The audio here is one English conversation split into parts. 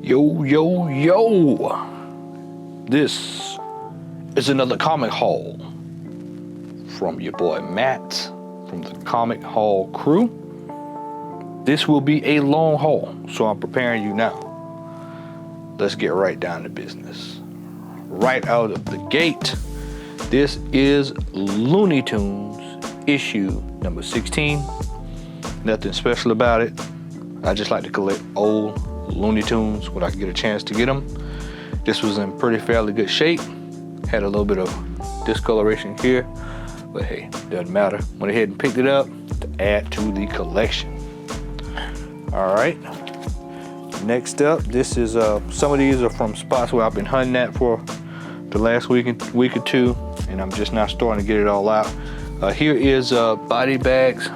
Yo, yo, yo! This is another comic haul from your boy Matt from the Comic Haul crew. This will be a long haul, so I'm preparing you now. Let's get right down to business. Right out of the gate, this is Looney Tunes issue number 16. Nothing special about it. I just like to collect old Looney Tunes when I can get a chance to get them. This was in fairly good shape. Had a little bit of discoloration here, but hey, doesn't matter. Went ahead and picked it up to add to the collection. All right. Next up, this is some of these are from spots where I've been hunting at for the last week or two, and I'm just now starting to get it all out. Here is body bags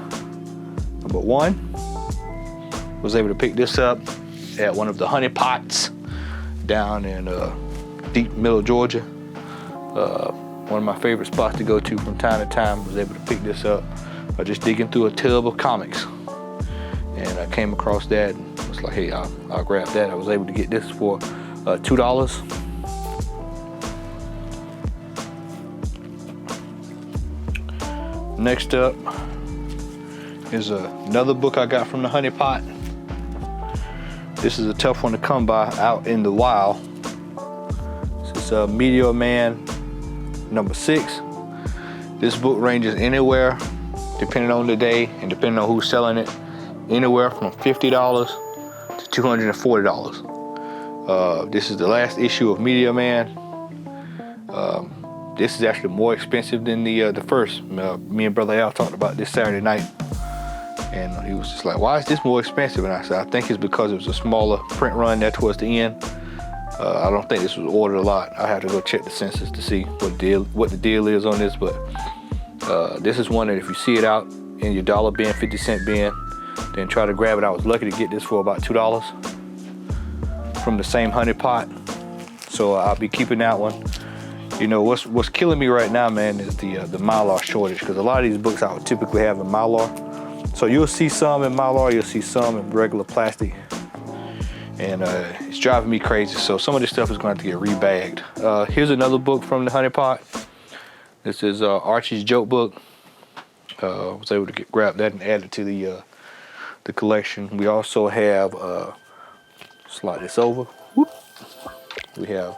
number 1. Was able to pick this up at one of the honey pots down in deep middle Georgia. One of my favorite spots to go to from time to time. Was able to pick this up by just digging through a tub of comics, and I came across that and was like, hey, I'll grab that. I was able to get this for $2. Next up is another book I got from the honey pot. This is a tough one to come by out in the wild. This is Meteor Man number 6. This book ranges anywhere, depending on the day and depending on who's selling it, anywhere from $50 to $240. This is the last issue of Meteor Man. This is actually more expensive than the first. Me and Brother Al talked about this Saturday night, and he was just like, why is this more expensive? And I said, I think it's because it was a smaller print run there towards the end. I don't think this was ordered a lot. I have to go check the census to see what the deal is on this, but this is one that if you see it out in your dollar bin, 50-cent bin, then try to grab it. I was lucky to get this for about $2 from the same honey pot, so I'll be keeping that one. You know, what's killing me right now, man, is the Mylar shortage, because a lot of these books I would typically have in Mylar. So you'll see some in Mylar, you'll see some in regular plastic, and it's driving me crazy. So some of this stuff is going to have to get rebagged. Here's another book from the honey pot. This is Archie's joke book. I was able to grab that and add it to the collection. We also have, slide this over. Whoop. We have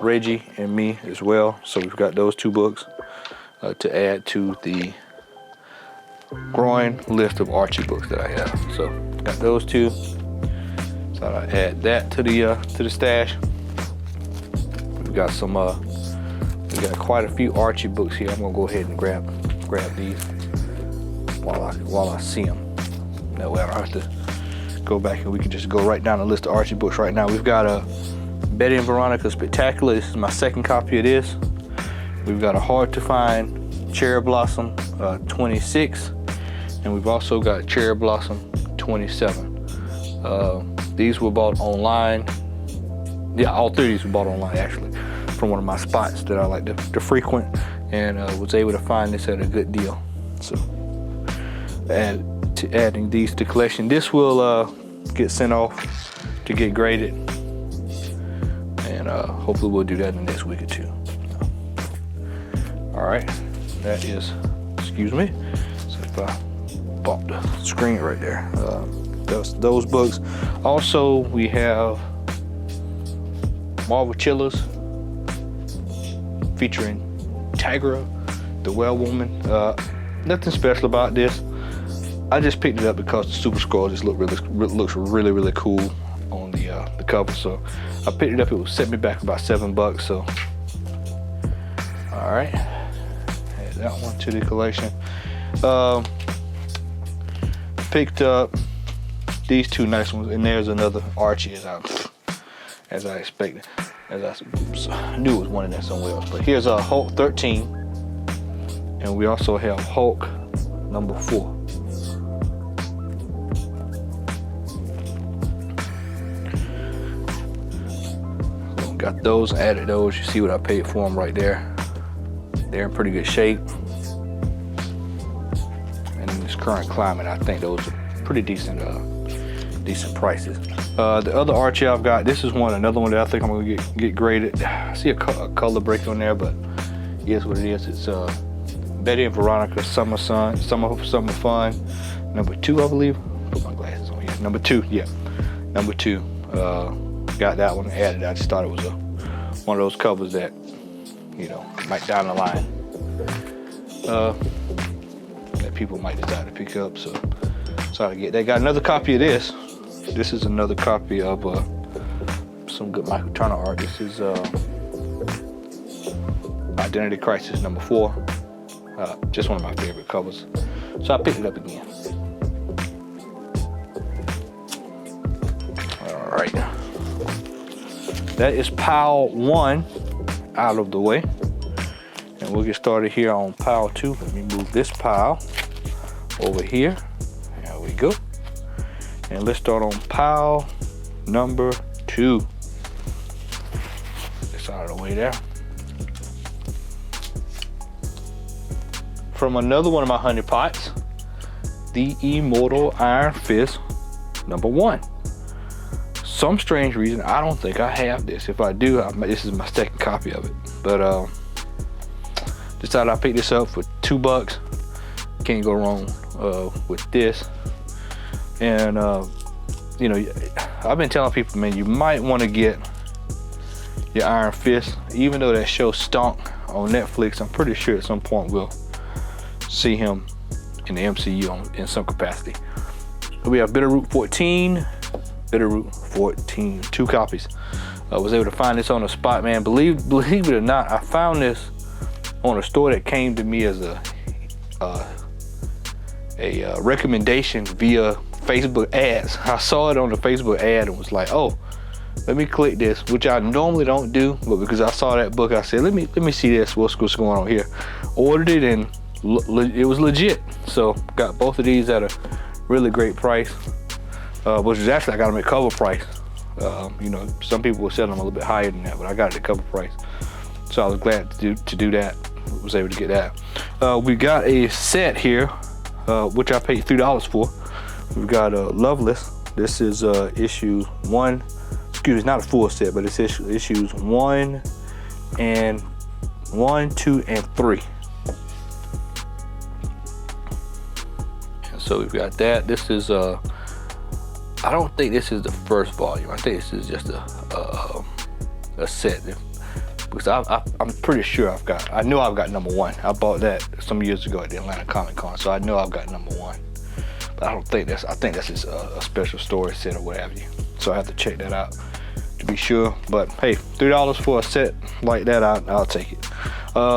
Reggie and me as well, so we've got those 2 books to add to the growing list of Archie books that I have. So got those 2, so I add that to the stash. We've got some we got quite a few Archie books here. I'm gonna go ahead and grab these while I see them. That way I don't have to go back, and we can just go right down the list of Archie books right now. We've got Betty and Veronica Spectacular. This is my second copy of this. We've got a hard to find Cherry Blossom 26, and we've also got Cherry Blossom 27. These were bought online. Yeah, all 3 of these were bought online actually, from one of my spots that I like to frequent, and was able to find this at a good deal. So adding these to collection. This will get sent off to get graded, and hopefully we'll do that in the next week or 2. All right, that is, excuse me, so if I bought the screen right there, those books. Also, we have Marvel Chillers featuring Tigra, the Well Woman. Nothing special about this. I just picked it up because the Super Scroll just looks really cool on the cover, so I picked it up. It set me back about $7. So, all right, add that one to the collection. Picked up these 2 nice ones, and there's another Archie as I expected, as I knew it was one in there somewhere else. But here's Hulk 13, and we also have Hulk number 4. Got those, added those. You see what I paid for them right there. They're in pretty good shape. And in this current climate, I think those are pretty decent decent prices. The other Archie I've got, this is another one that I think I'm gonna get graded. I see a color break on there, but here's what it is. It's Betty and Veronica Summer Fun, number 2, I believe. Put my glasses on here. Number 2, yeah, number 2. Got that one added. I just thought it was one of those covers that, you know, might down the line that people might decide to pick up. So sorry to get that. Got another copy of this. This is another copy of some good Michael Turner art. This is Identity Crisis number 4. Just one of my favorite covers. So I picked it up again. All right. That is pile 1 out of the way. And we'll get started here on pile 2. Let me move this pile over here. There we go. And let's start on pile number 2. It's out of the way there. From another one of my honey pots, the Immortal Iron Fist number 1. Some strange reason, I don't think I have this. If I do, this is my second copy of it. But decided I picked this up for $2. Can't go wrong with this. And you know, I've been telling people, man, you might want to get your Iron Fist, even though that show stunk on Netflix. I'm pretty sure at some point we'll see him in the MCU in some capacity. We have Bitterroot 14. Bitterroot 14, 2 copies. I was able to find this on a spot, man. Believe it or not, I found this on a store that came to me as a recommendation via Facebook ads. I saw it on the Facebook ad and was like, oh, let me click this, which I normally don't do, but because I saw that book, I said, let me see this. What's going on here? Ordered it and it was legit. So got both of these at a really great price. Which is actually, I got them at cover price. You know, some people will sell them a little bit higher than that, but I got it at cover price. So I was glad to do that. Was able to get that. We got a set here, which I paid $3 for. We've got Loveless. This is issue 1. Excuse me, not a full set, but it's issues 1, 2, and 3. And so we've got that. This is I don't think this is the first volume. I think this is just a set. Because I'm pretty sure I know I've got number 1. I bought that some years ago at the Atlanta Comic Con, so I know I've got number 1. But I think that's just a special story set or what have you. So I have to check that out to be sure. But hey, $3 for a set like that, I'll take it.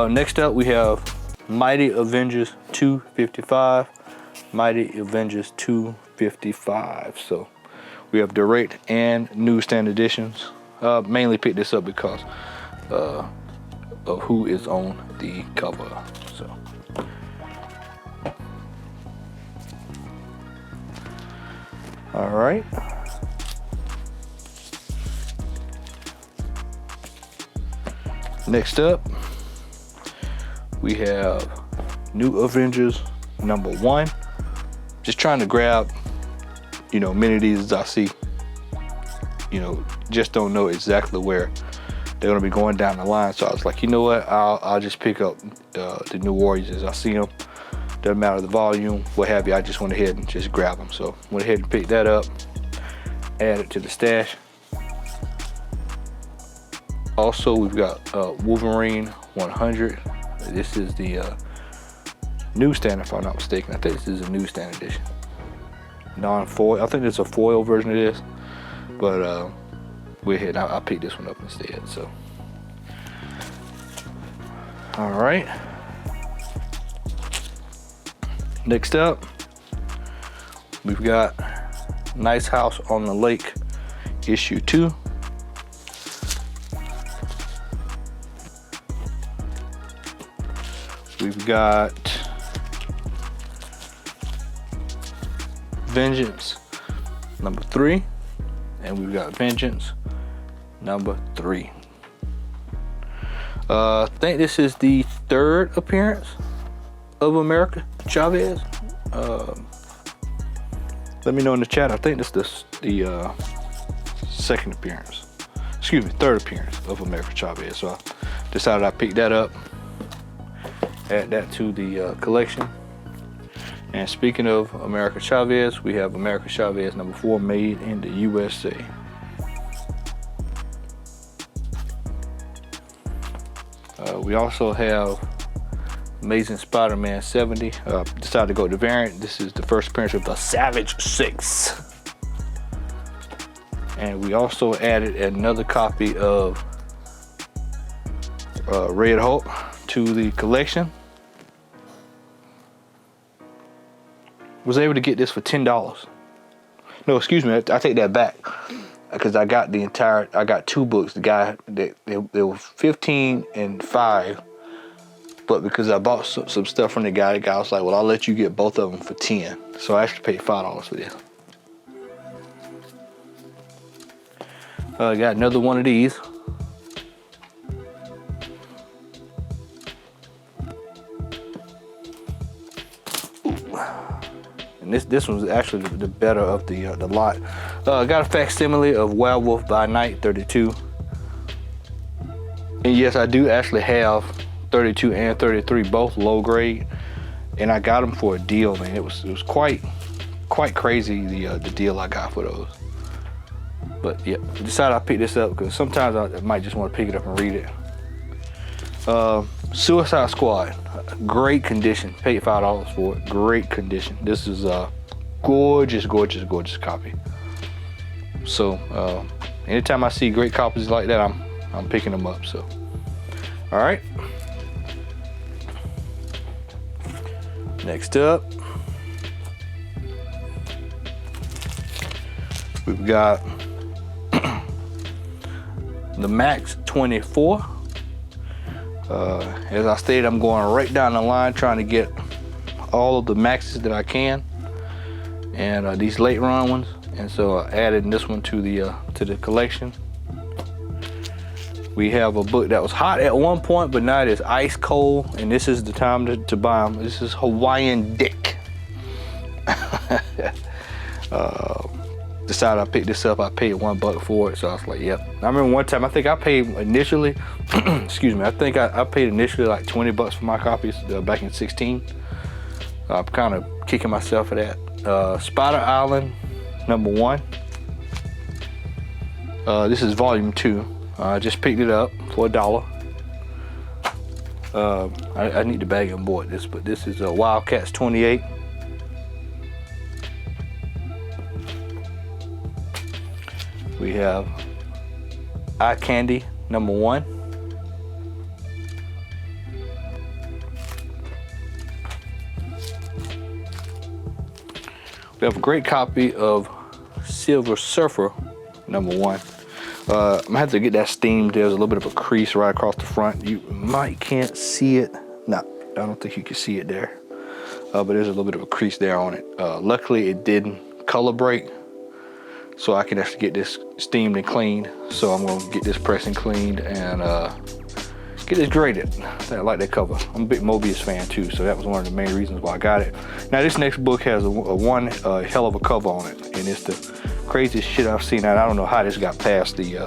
Next up we have Mighty Avengers 255. Mighty Avengers 255. So we have direct and newsstand editions. Mainly picked this up because of who is on the cover. So all right. Next up, we have New Avengers number 1. Just trying to grab, you know, many of these as I see. You know, just don't know exactly where they're gonna be going down the line. So I was like, you know what? I'll just pick up the New Warriors as I see them. Doesn't matter the volume, what have you. I just went ahead and just grab them. So went ahead and picked that up, add it to the stash. Also, we've got Wolverine 100. This is the newsstand, if I'm not mistaken. I think this is a newsstand edition. Non-foil. I think there's a foil version of this, but we're ahead. I picked this one up instead. So, all right. Next up, we've got Nice House on the Lake, issue 2. We've got Vengeance number 3, and we've got Vengeance number 3. I think this is the 3rd appearance of America Chavez. Let me know in the chat. I think this is the third appearance of America Chavez. So I decided I picked that up, add that to the collection. And speaking of America Chavez, we have America Chavez #4, made in the USA. We also have Amazing Spider-Man 70. Decided to go with the variant. This is the first appearance of the Savage 6. And we also added another copy of Red Hulk to the collection. Was able to get this for $10. No, excuse me, I take that back, because I got I got 2 books. The guy, they were 15 and 5, but because I bought some stuff from the guy was like, well, I'll let you get both of them for 10. So I actually paid $5 for this. Got another one of these. And this one's actually the better of the lot. Got a facsimile of Werewolf by Night 32. And yes, I do actually have 32 and 33, both low grade, and I got them for a deal, man. It was quite crazy, the deal I got for those. But yeah, I decided I picked this up because sometimes I might just want to pick it up and read it. Suicide Squad, great condition. Paid $5 for it. Great condition. This is a gorgeous copy. So anytime I see great copies like that, I'm picking them up. So, all right. Next up, we've got the Max 24. As I stated, I'm going right down the line trying to get all of the Maxes that I can, and these late run ones. And so I added this one to the collection. We have a book that was hot at one point, but now it is ice cold, and this is the time to buy them. This is Hawaiian Dick. Decided I picked this up. I paid $1 for it, so I was like, yep. I remember one time, I think I paid initially, excuse me, I think I paid initially like $20 for my copies back in 16. I'm kind of kicking myself for that. Spider Island #1. This is volume 2. I just picked it up for $1. I need to bag and board this, but this is Wildcats 28. We have Eye Candy #1. We have a great copy of Silver Surfer #1. I'm gonna have to get that steamed. There's a little bit of a crease right across the front. You can't see it. No, I don't think you can see it there. But there's a little bit of a crease there on it. Luckily, it didn't color break, so I can actually get this steamed and cleaned. So I'm gonna get this pressed and cleaned and get this graded. I like that cover. I'm a big Mobius fan too, so that was one of the main reasons why I got it. Now this next book has one hell of a cover on it, and it's the craziest shit I've seen. I don't know how this got past the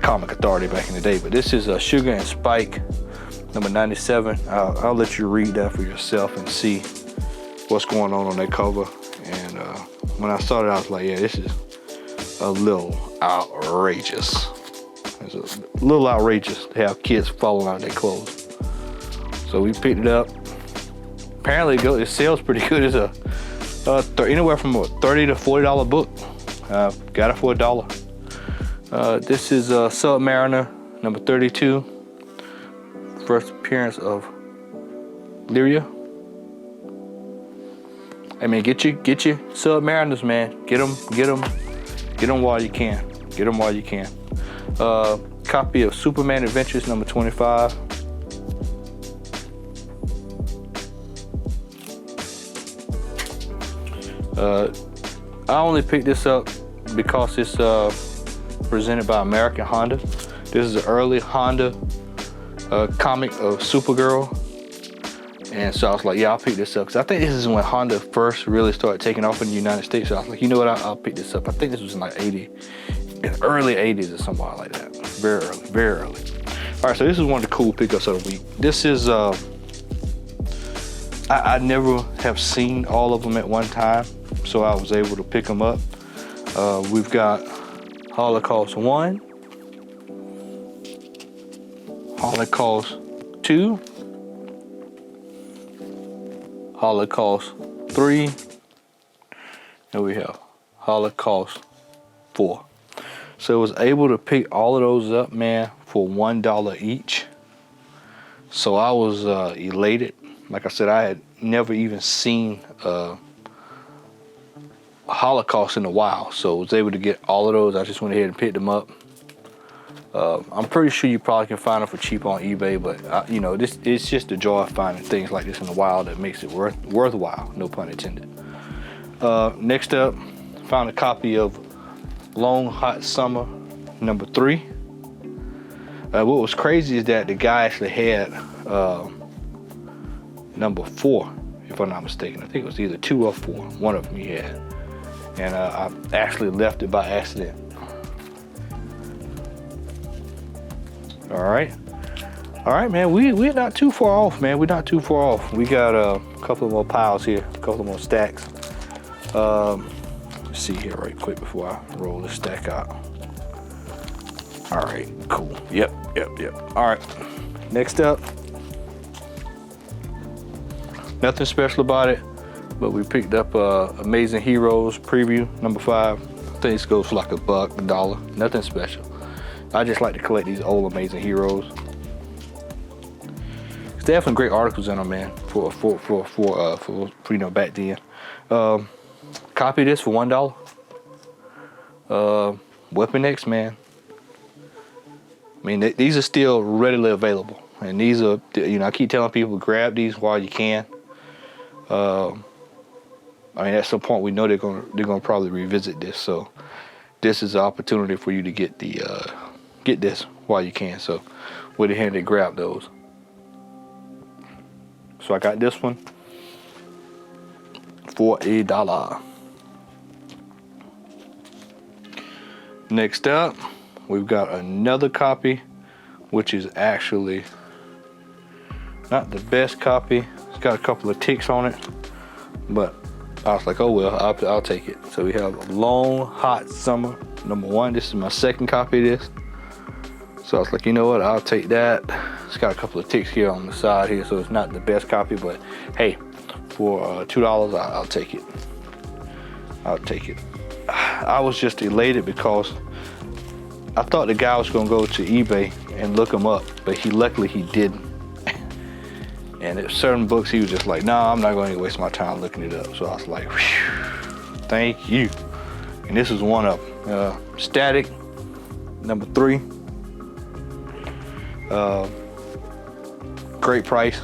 Comic Authority back in the day, but this is Sugar and Spike #97. I'll let you read that for yourself and see what's going on that cover. And when I saw it, I was like, yeah, this is a little outrageous. It's a little outrageous to have kids falling out of their clothes. So we picked it up. Apparently it sells pretty good. It's anywhere from a $30 to $40 book. Got it for $1. This is Submariner #32. First appearance of Lyria. I mean, get your Submariners, man. Get them while you can. Get them while you can. Copy of Superman Adventures #25. I only picked this up because it's presented by American Honda. This is an early Honda comic of Supergirl. And so I was like, yeah, I'll pick this up. Because I think this is when Honda first really started taking off in the United States. So I was like, you know what, I'll pick this up. I think this was in like early 80s or something like that. Very early, very early. All right, so this is one of the cool pickups of the week. This is, I never have seen all of them at one time. So I was able to pick them up. We've got Holocaust 1, Holocaust 2, Holocaust 3, and we have Holocaust 4. So I was able to pick all of those up, man, for $1 each. So I was elated. Like I said, I had never even seen Holocaust in a while, so I was able to get all of those. I just went ahead and picked them up. I'm pretty sure you probably can find them for cheap on eBay, but you know, it's just the joy of finding things like this in the wild that makes it worthwhile, no pun intended. Next up, found a copy of Long Hot Summer number 3. What was crazy is that the guy actually had number 4, if I'm not mistaken. I think it was either 2 or 4. One of them he had. And I actually left it by accident. All right, man. We're not too far off, man. We're not too far off. We got a couple more piles here, a couple more stacks. Let's see here right quick before I roll this stack out. All right, cool. Yep. All right, next up. Nothing special about it, but we picked up Amazing Heroes preview number 5. I think this goes for like $1, $1. Nothing special. I just like to collect these old Amazing Heroes. They have some great articles in them, man. For you know, back then. Copy this for $1. Weapon X, man. I mean, these are still readily available, and these are, you know, I keep telling people grab these while you can. I mean, at some point we know they're gonna probably revisit this, so this is an opportunity for you to get this while you can. So with a hand to grab those. So I got this one for $1. Next up, we've got another copy, which is actually not the best copy. It's got a couple of ticks on it, but I was like, oh well, I'll take it. So we have Long Hot Summer number 1. This is my second copy of this. So I was like, you know what, I'll take that. It's got a couple of ticks here on the side here, so it's not the best copy, but hey, for $2, I'll take it. I'll take it. I was just elated because I thought the guy was gonna go to eBay and look them up, but luckily he didn't. And at certain books, he was just like, nah, I'm not going to waste my time looking it up. So I was like, whew, thank you. And this is one of them. Static, number 3. Great price.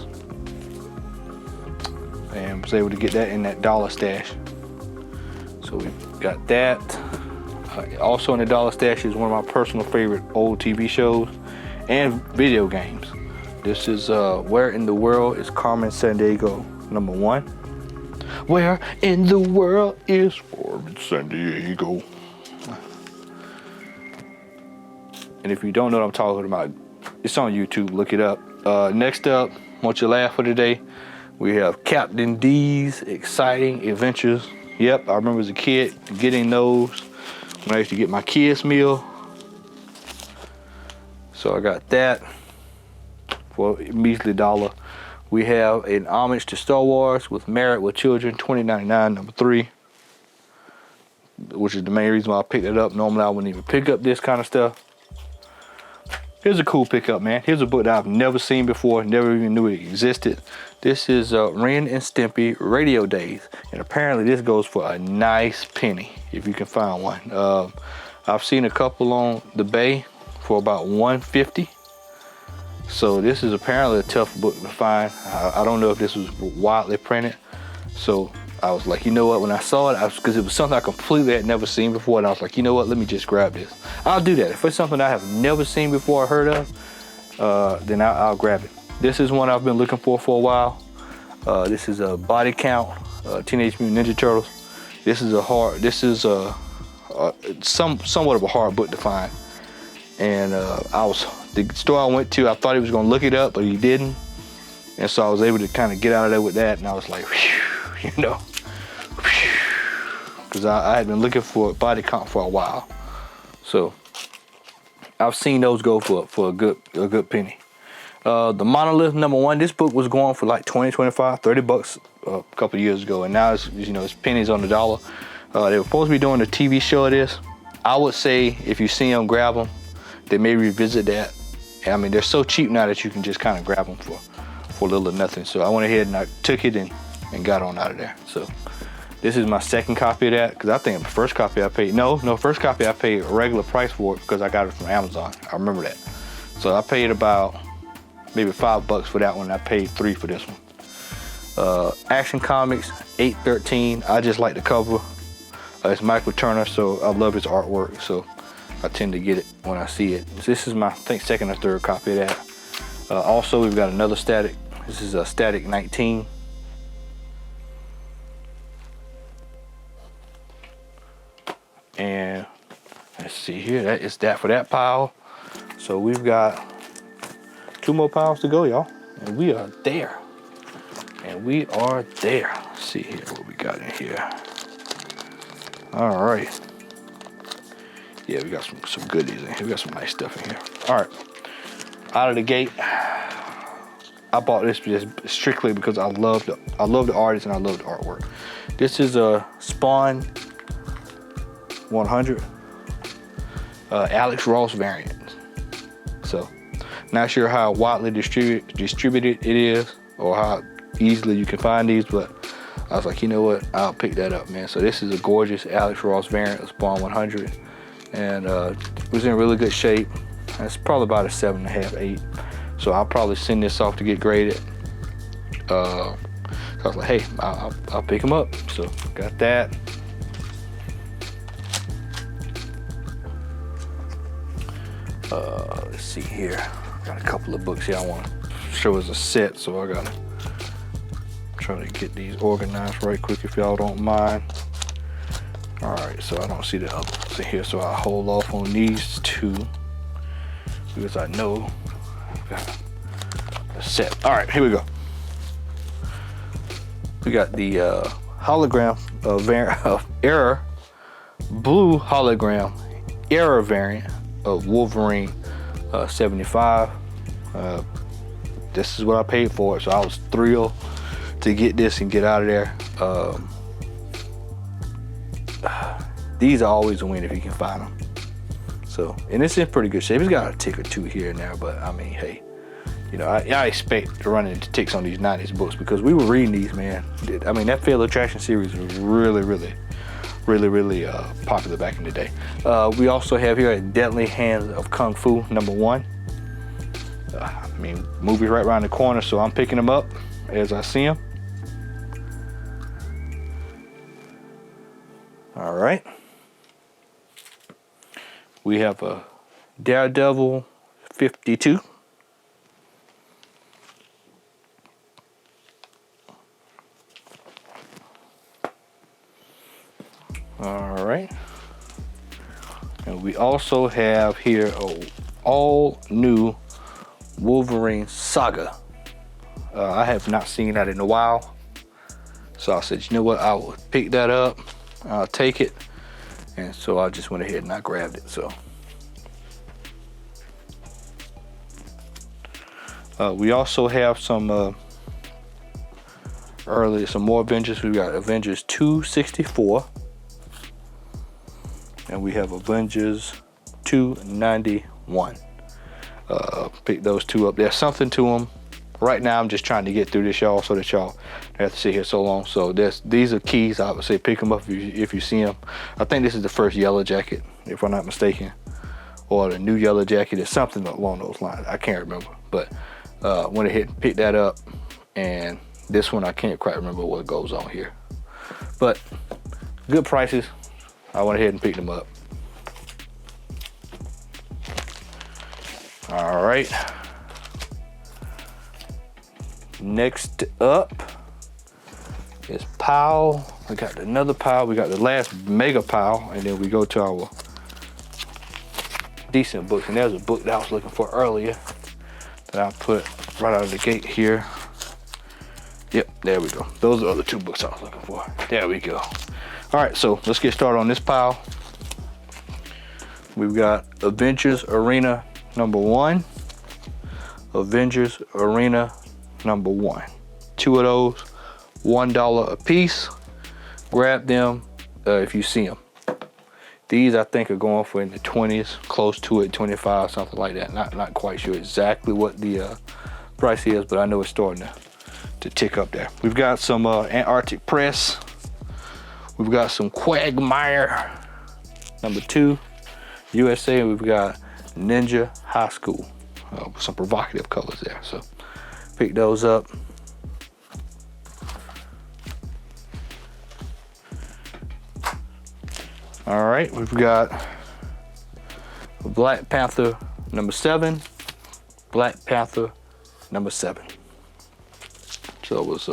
And was able to get that in that dollar stash. So we got that. Also in the dollar stash is one of my personal favorite old TV shows and video games. This is Where in the World is Carmen Sandiego number 1. Where in the world is Carmen Sandiego? And if you don't know what I'm talking about, it's on YouTube, look it up. Next up, want you to laugh for today, we have Captain D's Exciting Adventures. Yep, I remember as a kid getting those when I used to get my kids meal. So I got that for a measly $1. We have an homage to Star Wars with Married with Children, $20.99, number 3, which is the main reason why I picked it up. Normally I wouldn't even pick up this kind of stuff. Here's a cool pickup, man. Here's a book that I've never seen before, never even knew it existed. This is Ren and Stimpy Radio Days, and apparently this goes for a nice penny if you can find one. I've seen a couple on the Bay for about $1.50. So this is apparently a tough book to find. I don't know if this was widely printed. So I was like, you know what, when I saw it, because it was something I completely had never seen before, and I was like, you know what, let me just grab this. I'll do that. If it's something I have never seen before or heard of, then I'll grab it. This is one I've been looking for a while. This is a body count, Teenage Mutant Ninja Turtles. This is somewhat of a hard book to find. And the store I went to, I thought he was gonna look it up, but he didn't. And so I was able to kind of get out of there with that, and I was like, whew, you know, because I had been looking for a body count for a while. So I've seen those go for a good penny. The Monolith #1, this book was going for like 20, 25, 30 bucks a couple years ago, and now it's pennies on the dollar. They were supposed to be doing a TV show of this. I would say if you see them, grab them. They may revisit that. I mean, they're so cheap now that you can just kind of grab them for little or nothing. So I went ahead and I took it and got on out of there. So this is my second copy of that, because I think the first copy I paid, first copy I paid a regular price for it because I got it from Amazon. I remember that. So I paid about maybe $5 for that one. I paid $3 for this one. Action Comics 813. I just like the cover. It's Michael Turner, so I love his artwork. So I tend to get it when I see it. This is my, I think, second or third copy of that. Also, we've got another Static. This is a Static 19. And let's see here, that is that for that pile. So we've got 2 more piles to go, y'all. And we are there. Let's see here what we got in here. All right. Yeah, we got some goodies in here. We got some nice stuff in here. All right. Out of the gate, I bought this just strictly because I love the artist and I love the artwork. This is a Spawn 100 Alex Ross variant. So not sure how widely distributed it is or how easily you can find these, but I was like, you know what, I'll pick that up, man. So this is a gorgeous Alex Ross variant of Spawn 100, and it was in really good shape. It's probably about a 7.5, 8. So I'll probably send this off to get graded. So I was like, hey, I'll pick them up. So got that. Let's see here. Got a couple of books here I want to show as a set, so I gotta try to get these organized right quick if y'all don't mind. All right, so I don't see the other ones in here, so I'll hold off on these 2 because I know I've got a set. All right, here we go. We got the hologram variant of Error, blue hologram Error variant of Wolverine 75. This is what I paid for it, so I was thrilled to get this and get out of there. These are always a win if you can find them. So, and it's in pretty good shape. It's got a tick or 2 here and there, but I mean, hey, you know, I expect to run into ticks on these 90s books because we were reading these, man. I mean, that Fatal Attraction series was really popular back in the day. We also have here a Deadly Hands of Kung Fu #1. I mean, movie's right around the corner, so I'm picking them up as I see them. All right. We have a Daredevil 52. All right. And we also have here a all new Wolverine Saga. I have not seen that in a while. So I said, you know what, I will pick that up. I'll take it. And so I just went ahead and I grabbed it. So we also have some more Avengers. We got Avengers 264. And we have Avengers 291. Pick those 2 up. There's something to them. Right now, I'm just trying to get through this, y'all, so that y'all don't have to sit here so long. So these are keys. I would say pick them up if you see them. I think this is the first Yellow Jacket, if I'm not mistaken, or the new Yellow Jacket. It's something along those lines. I can't remember, but went ahead and picked that up. And this one, I can't quite remember what goes on here, but good prices. I went ahead and picked them up. All right. Next up, is pile. We got another pile. We got the last mega pile, and then we go to our decent books. And there's a book that I was looking for earlier that I put right out of the gate here. Yep, there we go. Those are the two books I was looking for. There we go. All right, so let's get started on this pile. We've got Avengers Arena #1. Avengers Arena #1. Two of those, $1 a piece. Grab them if you see them. These I think are going for in the 20s, close to it, 25, something like that. Not quite sure exactly what the price is, but I know it's starting to tick up there. We've got some Antarctic Press. We've got some Quagmire #2, USA, and we've got Ninja High School. Some provocative colors there, so pick those up. All right, we've got Black Panther #7, Black Panther #7. So I was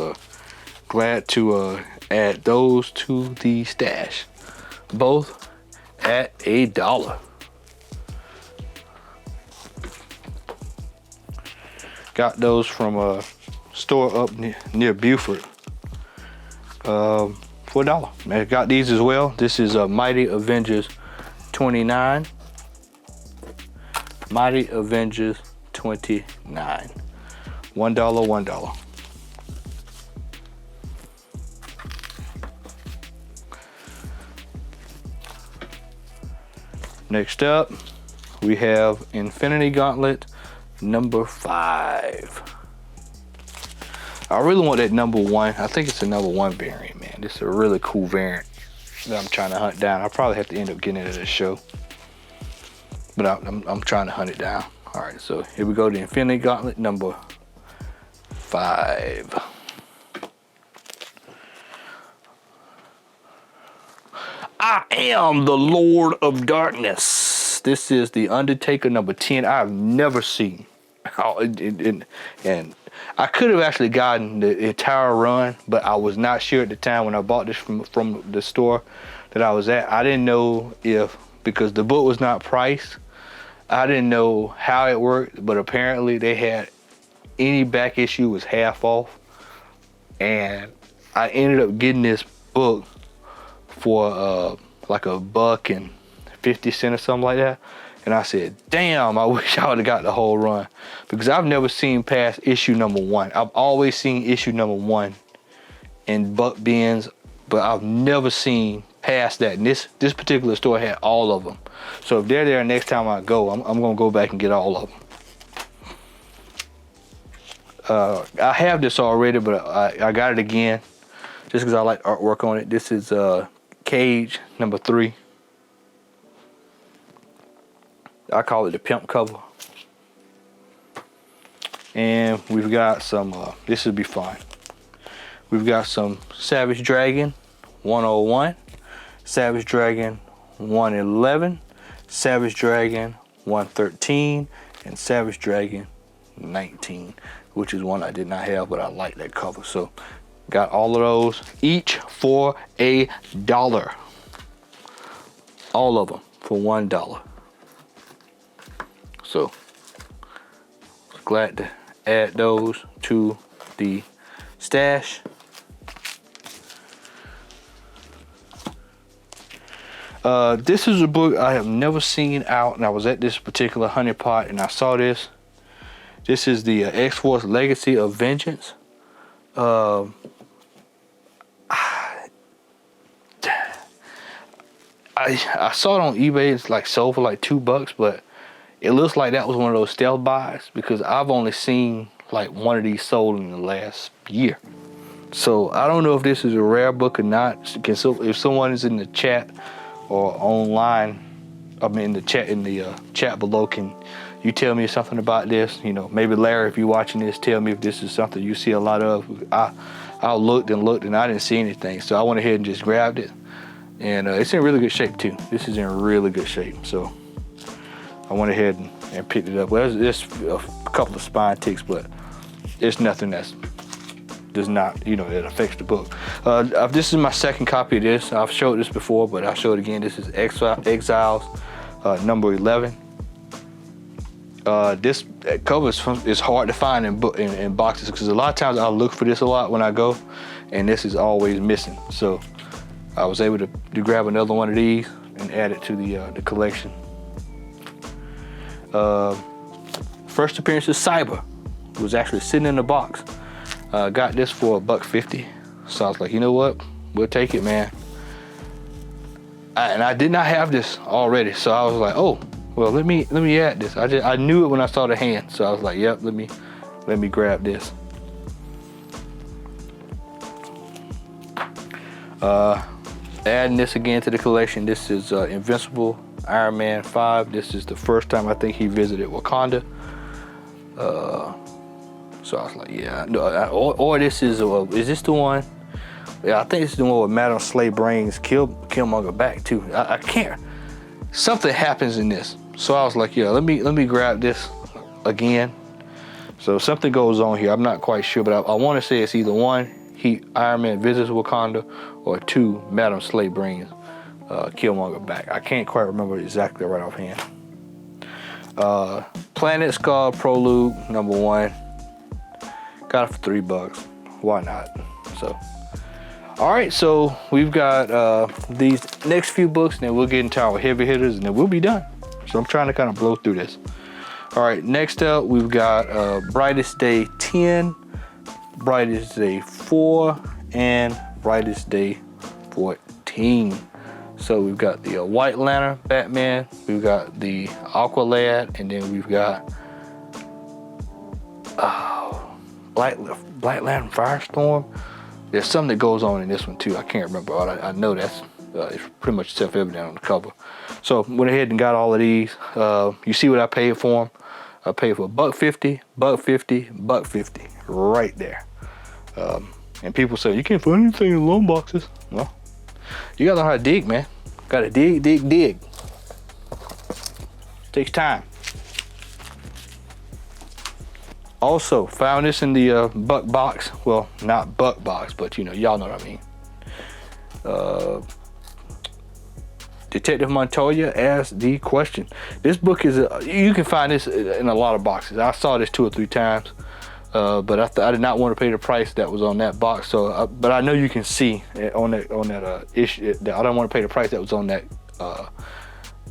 glad to add those to the stash, both at $1. Got those from a store up near Beaufort for $1. I got these as well. This is Mighty Avengers 29. Mighty Avengers 29. $1, $1. Next up, we have Infinity Gauntlet #5. I really want that #1. I think it's a #1 variant, man. This is a really cool variant that I'm trying to hunt down. I probably have to end up getting it at a show, but I'm trying to hunt it down. All right, so here we go, the Infinity Gauntlet #5. I am the Lord of Darkness. This is the Undertaker #10. I've never seen. And I could have actually gotten the entire run, but I was not sure at the time when I bought this from the store that I was at. I didn't know if, because the book was not priced, I didn't know how it worked, but apparently they had any back issue was half off. And I ended up getting this book for like $1.50 or something like that. And I said, damn, I wish I would have got the whole run, because I've never seen past issue #1. I've always seen issue #1 in buck bins, but I've never seen past that. And this particular store had all of them. So if they're there next time I go, I'm gonna go back and get all of them. I have this already, but I got it again just because I like artwork on it. This is Cage #3. I call it the pimp cover. And we've got some, this would be fun. We've got some Savage Dragon 101, Savage Dragon 111, Savage Dragon 113, and Savage Dragon 19, which is one I did not have, but I like that cover. So got all of those, each for $1. All of them for $1. So glad to add those to the stash. This is a book I have never seen out, and I was at this particular honey pot and I saw this. This is the X-Force Legacy of Vengeance. I saw it on eBay. It's like sold for like $2, but it looks like that was one of those stealth buys, because I've only seen like one of these sold in the last year. So I don't know if this is a rare book or not. If someone is in the chat or online, I mean in the chat below, can you tell me something about this? You know, maybe Larry, if you're watching this, tell me if this is something you see a lot of. I looked and I didn't see anything, so I went ahead and just grabbed it. And it's in really good shape too. This is in really good shape, so I went ahead and picked it up. Well, there's a couple of spine ticks, but it's nothing that's does not, you know, it affects the book. This is my second copy of this. I've showed this before, but I'll show it again. This is Exiles, number 11. This cover is hard to find in boxes, because a lot of times I look for this a lot when I go, and this is always missing. So I was able to grab another one of these and add it to the collection. First appearance of Cyber. It was actually sitting in the box. Got this for $1.50. So I was like, you know what? We'll take it, man. And I did not have this already, so I was like, oh, well, let me add this. I knew it when I saw the hand, so I was like, yep, let me grab this. Adding this again to the collection. This is Invincible Iron Man 5. This is the first time I think he visited Wakanda. So I was like, yeah, no, or this is this the one? Yeah, I think this is the one where Madam Slay brings Killmonger back too. I can't. Something happens in this, so I was like, yeah, let me grab this again. So something goes on here. I'm not quite sure, but I want to say it's either one, Iron Man visits Wakanda, or two, Madam Slay brings Killmonger back. I can't quite remember exactly right offhand. Planet Skull Prologue number 1. Got it for $3. Why not? So, all right. So we've got these next few books, and then we'll get into our heavy hitters, and then we'll be done. So I'm trying to kind of blow through this. All right. Next up, we've got Brightest Day 10, Brightest Day 4, and Brightest Day 14. So we've got the White Lantern Batman, we've got the Aqualad, and then we've got Black Lantern Firestorm. There's something that goes on in this one too. I can't remember. I know that's it's pretty much self-evident on the cover. So went ahead and got all of these. You see what I paid for them? I paid for $1.50, $1.50, $1.50, right there. And people say you can't find anything in loan boxes. Well, you gotta learn how to dig, man. Gotta dig. Takes time. Also, found this in the Buck box. Well, not Buck box, but you know, y'all know what I mean. Detective Montoya asked the question. This book is, you can find this in a lot of boxes. I saw this 2 or 3 times, but I did not want to pay the price that was on that box. So, but I know you can see on that issue. I don't want to pay the price that was on that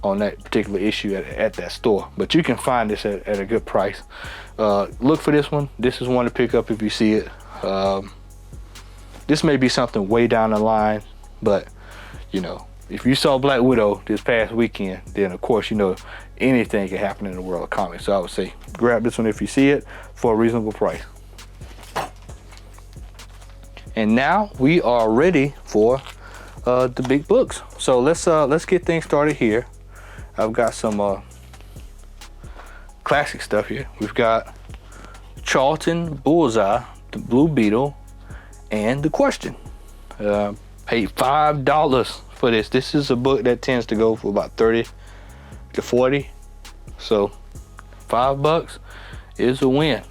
particular issue at that store. But you can find this at a good price. Look for this one. This is one to pick up if you see it. This may be something way down the line, but you know, if you saw Black Widow this past weekend, then of course you know anything can happen in the world of comics. So I would say grab this one if you see it for a reasonable price. And now we are ready for the big books. So let's get things started here. I've got some classic stuff here. We've got Charlton, Bullseye, the Blue Beetle, and The Question. Paid $5 for this. This is a book that tends to go for about 30 to 40. So $5 is a win.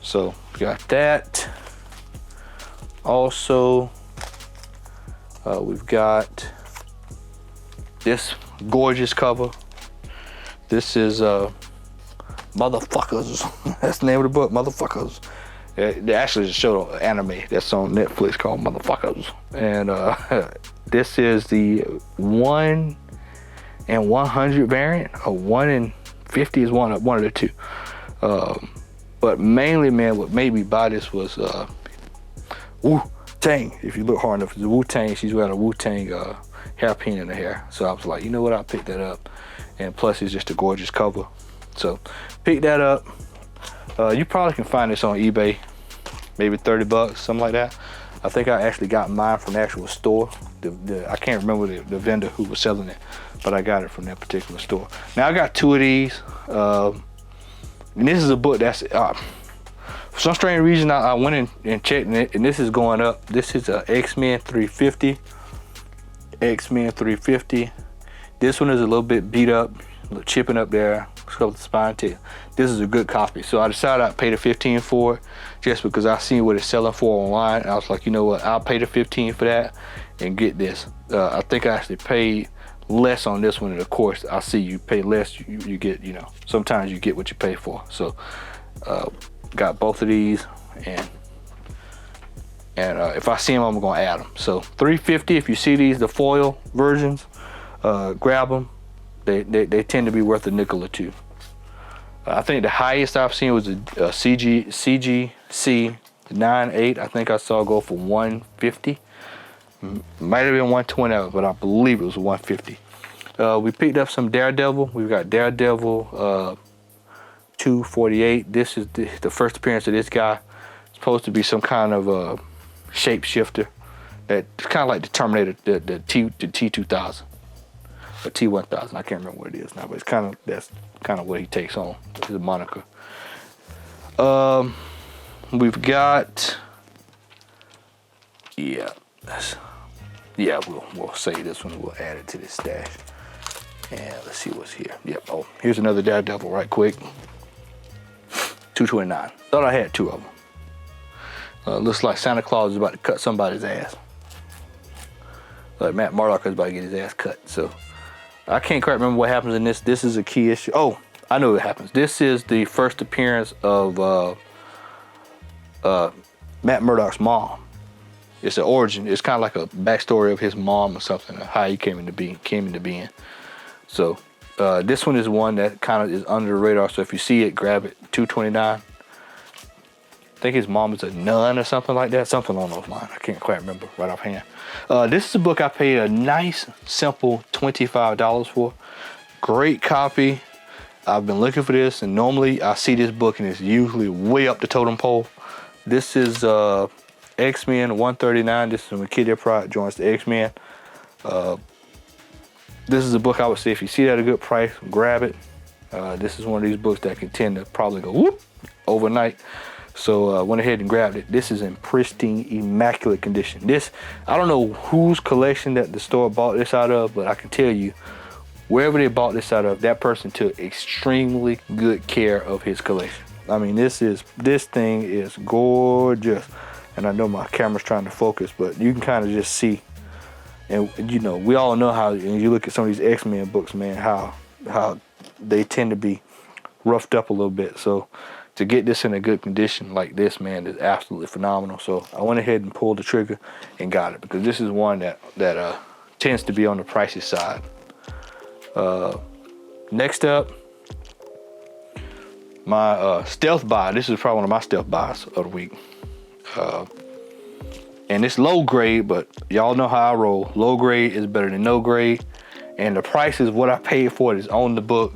So we got that. Also, we've got this gorgeous cover. This is Motherfuckers. That's the name of the book, Motherfuckers. They actually just showed an anime that's on Netflix called Motherfuckers. And this is the 1 in 100 variant, or 1 in 50 is one of the two. But mainly, man, what made me buy this was Wu-Tang. If you look hard enough, it's Wu-Tang. She's wearing a Wu-Tang hairpin in her hair. So I was like, you know what, I'll pick that up. And plus, it's just a gorgeous cover. So pick that up. You probably can find this on eBay, maybe $30, something like that. I think I actually got mine from the actual store. I can't remember the vendor who was selling it, but I got it from that particular store. Now I got 2 of these, and this is a book that's for some strange reason I went in and checked it, and this is going up. This is a X-Men 350. X-Men 350. This one is a little bit beat up, a little chipping up there, skeletal spine tail. This is a good copy. So I decided I'd pay the $15 for it just because I seen what it's selling for online. And I was like, you know what, I'll pay the $15 for that and get this. I think I actually paid less on this one, and of course I see you pay less, you get, you know, sometimes you get what you pay for. So got both of these, and if I see them, I'm gonna add them. So $3.50 if you see these, the foil versions, grab them. They tend to be worth a nickel or two. I think the highest I've seen was a CGC 9.8. I think I saw go for $150. Might have been $120, but I believe it was $150. We picked up some Daredevil. We've got Daredevil 248. This is the first appearance of this guy. It's supposed to be some kind of shapeshifter. It's kind of like the Terminator, the T2000 or T1000. I can't remember what it is now, but it's that's kind of what he takes on. His moniker. We've got we'll save this one. We'll add it to this stash. And let's see what's here. Yep. Oh, here's another Daredevil right quick. $2.29. Thought I had two of them. Looks like Santa Claus is about to cut somebody's ass. Like Matt Murdock is about to get his ass cut. So I can't quite remember what happens in this. This is a key issue. Oh, I know what happens. This is the first appearance of Matt Murdock's mom. It's an origin. It's kind of like a backstory of his mom or something, how he came into being. So this one is one that kind of is under the radar. So if you see it, grab it. $2.29. I think his mom is a nun or something like that. Something along those lines. I can't quite remember right offhand. This is a book I paid a nice, simple $25 for. Great copy. I've been looking for this, and normally I see this book and it's usually way up the totem pole. This is X-Men 139. This is when Kid Pride joins the X-Men. This is a book I would say if you see that at a good price, grab it. This is one of these books that can tend to probably go whoop overnight. So went ahead and grabbed it. This is in pristine, immaculate condition. This, I don't know whose collection that the store bought this out of, but I can tell you, wherever they bought this out of, that person took extremely good care of his collection. I mean, this thing is gorgeous. And I know my camera's trying to focus, but you can kind of just see. And you know, we all know how, and you look at some of these X-Men books, man, how they tend to be roughed up a little bit. So to get this in a good condition like this, man, is absolutely phenomenal. So I went ahead and pulled the trigger and got it, because this is one that tends to be on the pricey side. Next up, my stealth buy. This is probably one of my stealth buys of the week. And it's low grade, but y'all know how I roll. Low grade is better than no grade. And the price is what I paid for it is on the book.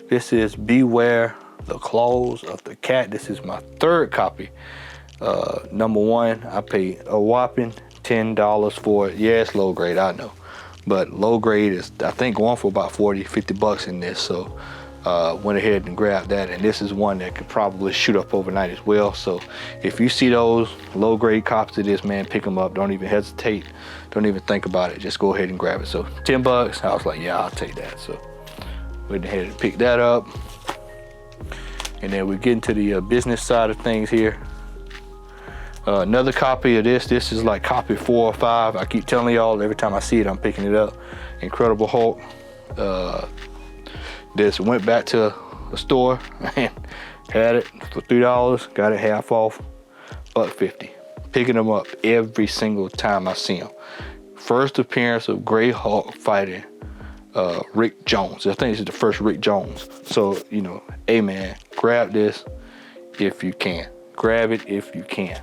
This is Beware the Claws of the Cat. This is my third copy. Number one, I paid a whopping $10 for it. Yeah, it's low grade, I know. But low grade is, I think, going for about 40, 50 bucks in this. So went ahead and grabbed that, and this is one that could probably shoot up overnight as well. So if you see those low grade copies of this, man, pick them up. Don't even hesitate. Don't even think about it. Just go ahead and grab it. So 10 bucks. I was like, yeah, I'll take that. So went ahead and pick that up. And then we get into the business side of things here. Another copy of this. This is like copy 4 or 5. I keep telling y'all, every time I see it, I'm picking it up. Incredible Hulk. This went back to the store and had it for $3. Got it half off, $1.50. Picking them up every single time I see them. First appearance of Grey Hulk fighting Rick Jones. I think this is the first Rick Jones. So, you know, hey man, grab this if you can. Grab it if you can.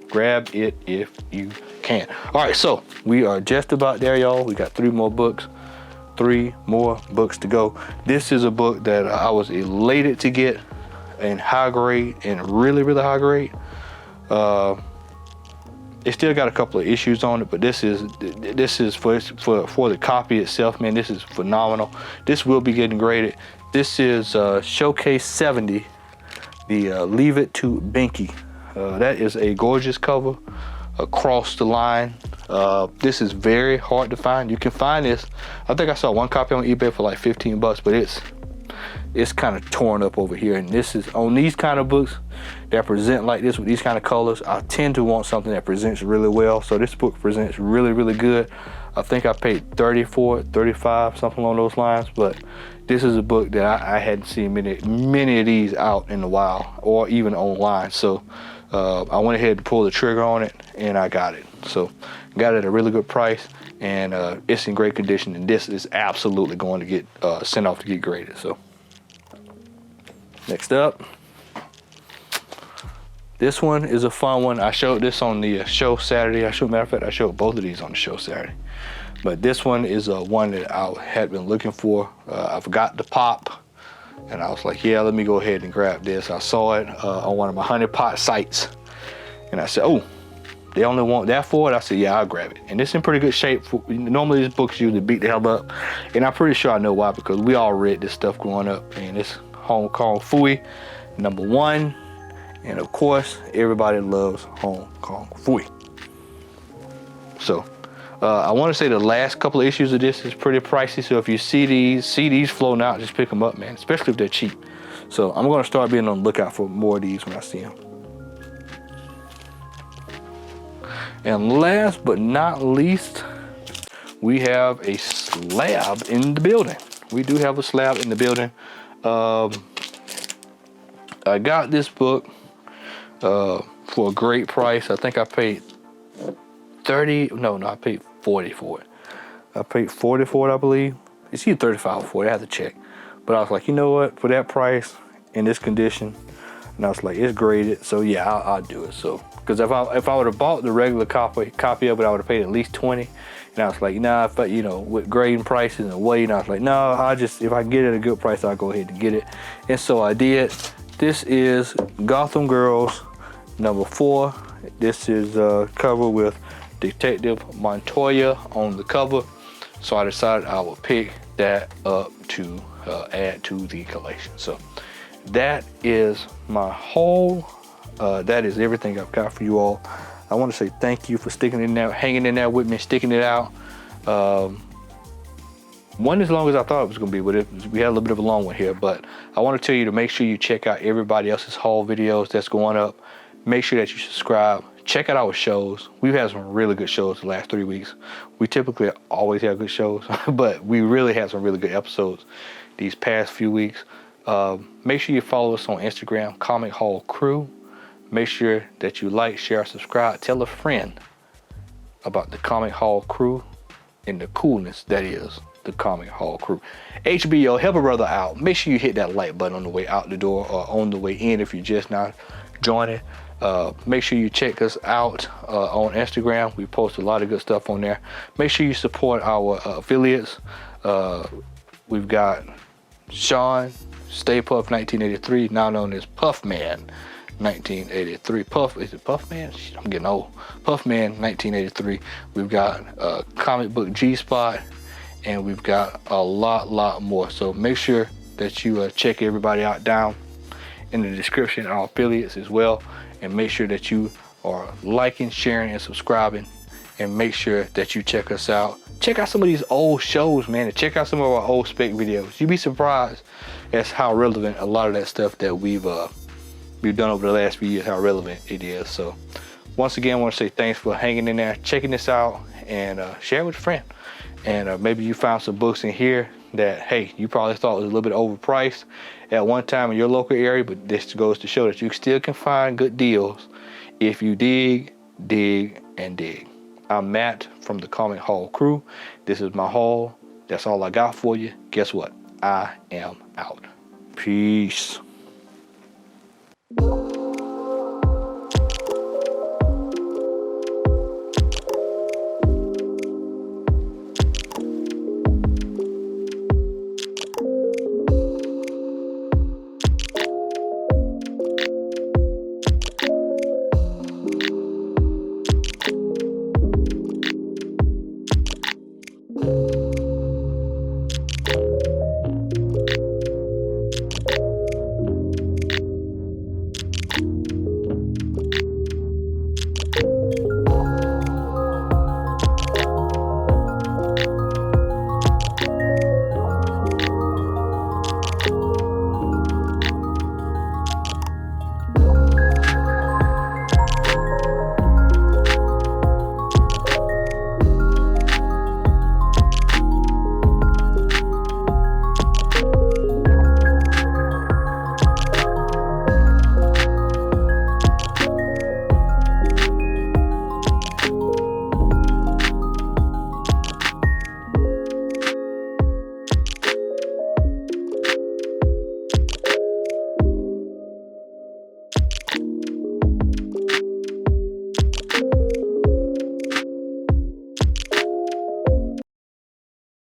Grab it if you can. All right, so we are just about there, y'all. We got 3 more books. 3 more books to go. This is a book that I was elated to get in high grade, and really, really high grade. It still got a couple of issues on it, but this is for the copy itself, man. This is phenomenal. This will be getting graded. This is Showcase 70, the Leave It to Binky. That is a gorgeous cover across the line. This is very hard to find. You can find this. I think I saw one copy on eBay for like 15 bucks, but it's kind of torn up over here. And this is on these kind of books that present like this with these kind of colors. I tend to want something that presents really well. So this book presents really, really good. I think I paid 30 for it, 35, something along those lines. But this is a book that I hadn't seen many of these out in the wild or even online. So I went ahead and pulled the trigger on it, and I got it. So got it at a really good price, and it's in great condition. And this is absolutely going to get sent off to get graded. So next up, this one is a fun one. I showed this on the show Saturday. Matter of fact, I showed both of these on the show Saturday. But this one is one that I had been looking for. I forgot the pop, and I was like, yeah, let me go ahead and grab this. I saw it on one of my honey pot sites, and I said, oh, they only want that for it? I said, yeah, I'll grab it. And it's in pretty good shape. Normally these books usually beat the hell up, and I'm pretty sure I know why, because we all read this stuff growing up, and it's Hong Kong Phooey #1. And of course, everybody loves Hong Kong Phooey. So I want to say the last couple of issues of this is pretty pricey. So if you see these floating out, just pick them up, man, especially if they're cheap. So I'm going to start being on the lookout for more of these when I see them. And last but not least, we have a slab in the building. We do have a slab in the building. I got this book for a great price. I think I paid I paid 40 for it. I paid 40 for it, I believe. It's either 35 or 40, I have to check. But I was like, you know what, for that price, in this condition, and I was like, it's graded, so yeah, I'll do it. So, because if I would have bought the regular copy of it, I would have paid at least 20. And I was like, nah, if with grading prices and weight, I was like, no, if I can get it at a good price, I'll go ahead and get it. And so I did. This is Gotham Girls #4. This is cover with Detective Montoya on the cover. So I decided I would pick that up to add to the collection. So that is my haul. That is everything I've got for you all. I want to say thank you for sticking in there, hanging in there with me, sticking it out. One as long as I thought it was going to be, but we had a little bit of a long one here. But I want to tell you to make sure you check out everybody else's haul videos that's going up. Make sure that you subscribe. Check out our shows. We've had some really good shows the last 3 weeks. We typically always have good shows, but we really had some really good episodes these past few weeks. Make sure you follow us on Instagram, Comic Haul Crew. Make sure that you like, share, subscribe. Tell a friend about the Comic Haul Crew and the coolness that is the Comic Haul Crew. HBO, help a brother out. Make sure you hit that like button on the way out the door or on the way in if you're just not joining. Make sure you check us out on Instagram. We post a lot of good stuff on there. Make sure you support our affiliates. We've got Sean, Stay Puff 1983, now known as Puffman 1983. Is it Puffman? I'm getting old. Puffman 1983. We've got Comic Book G-Spot, and we've got a lot more. So make sure that you check everybody out down in the description, our affiliates as well. And make sure that you are liking, sharing, and subscribing. And make sure that you check us out. Check out some of these old shows, man. And check out some of our old spec videos. You'd be surprised as how relevant a lot of that stuff that we've done over the last few years, how relevant it is. So once again, I want to say thanks for hanging in there, checking this out, and share it with a friend. And maybe you found some books in here that, hey, you probably thought was a little bit overpriced at one time in your local area, but this goes to show that you still can find good deals if you dig, and dig. I'm Matt from the Comic Haul Crew. This is my haul. That's all I got for you. Guess what? I am out. Peace.